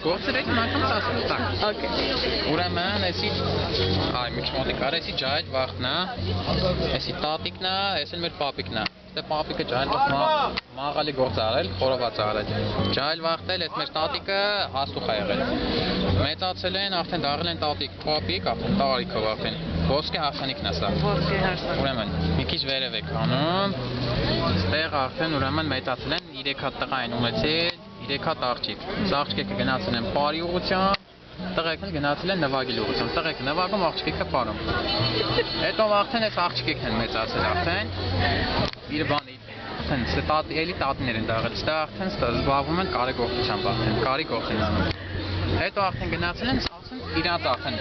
գործեր եք անգամ ասում տակ։ Okay. Ուրեմն էսի այ մի չմոտիկ արա էսի ջայլ վախտնա, էսի տատիկնա, էսին մեր պապիկնա։ Դե պապիկը ջայլ մաղալի գործ արել, խորոված արել։ Ջայլ վախտել, էս մեր տատիկը հաստուխ ա եղել։ Մեծացել են, արդեն դառել են տատիկ, պապիկ, արդեն տարիքով արդեն։ Ոսկե հարսանիքն է սա։ Ոսկե հարսանիք։ Ուրեմն մի քիչ վերև եք անում։ Ստեղ արդեն ուրեմն մեծացել են 3 հատ տղա են ունեցել, 3 հատ աղջիկ։ Այս աղջիկը գնացել են բարի ուղղությամբ, տղեկն գնացել են նվագել ուղղությամբ։ Տղեկը նվագում, աղջիկը պարում։ Հետո արդեն այս աղջիկն են մեծացել արդեն։ Իր բանի արդեն էլի տատիներ են դաղել, ստեղ արդեն զբաղվում են կարեգործությամբ արդեն, կարի գործ են անում։ Հետո արդեն գնացել են, ասում իրանց արդեն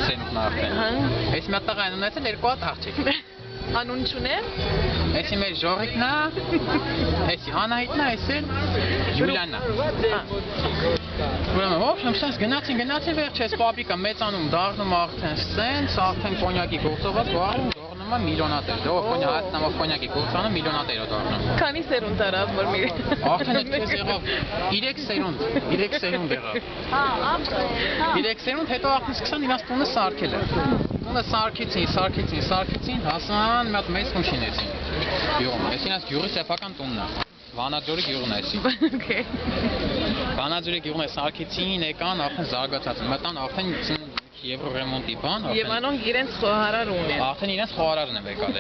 սենուկն արդեն։ Այս մի հատ տղա են ունեցել 2 հատ աղջիկ։ Անուն չունեն։ Էսի մեր ժողիկն է, էսի Անահիտն է, էսի Յուլիանն է։ Ուրեմն ոբշեմ սենց գնացին վերջ էս պապիկը մեծանում դառնում արդեն սենց, արդեն կոնյակի գործով զբաղվում դառնում է միլիոնատեր։ Դե կոնյա հայտնամով կոնյակի գործանում միլիոնատեր է դառնում։ Քանի սերունդ արավ որ մի։ Արդեն այդպես եղավ 3 սերունդ եղավ։ 3 սերունդ հետո արդեն սկսան իրաց տունը սարքել։ Տունը սարքեցին, հասան մի հատ մեծ տուն շինեցին։ Գյուղում, այսին այս գյուղի սեփական տունն է։ Վանաձորի գյուղն է այսի։ Okay։ Վանաձորի գյուղն է սարքեցին, եկան արդեն զարգացած։ Մտան արդեն Եվրոռեմոնտի բան, Եվ անոնք իրենց խոհարար ունեն։ Արդեն իրենց խոհարարն են եկել։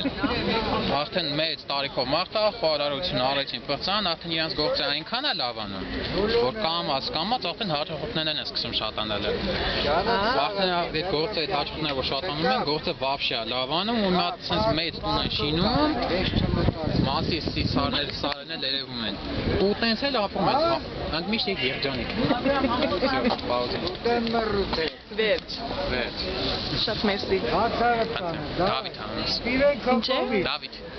Արդեն մեծ տարիքով մարդա խոհարարություն արեցին, բրծան, արդեն իրենց գործը այնքան է լավանում, որ կամած արդեն հաջողություններն են սկսում շատանալ։ Արդեն այդ գործը այդ հաջողությունները որ շատանում են, գործը վաբշե է լավանում ու մի հատ sense մեծ տուն են շինում, մասի սարերն էլ երևում են։ Ու տենց էլ ապրում են։ Անդ միշտ եք երջանիկ։ Վերջ։ Վերջ։ Շատ մերսի։ Դավիթ անունս։ Ինչ է։ Դավիթ։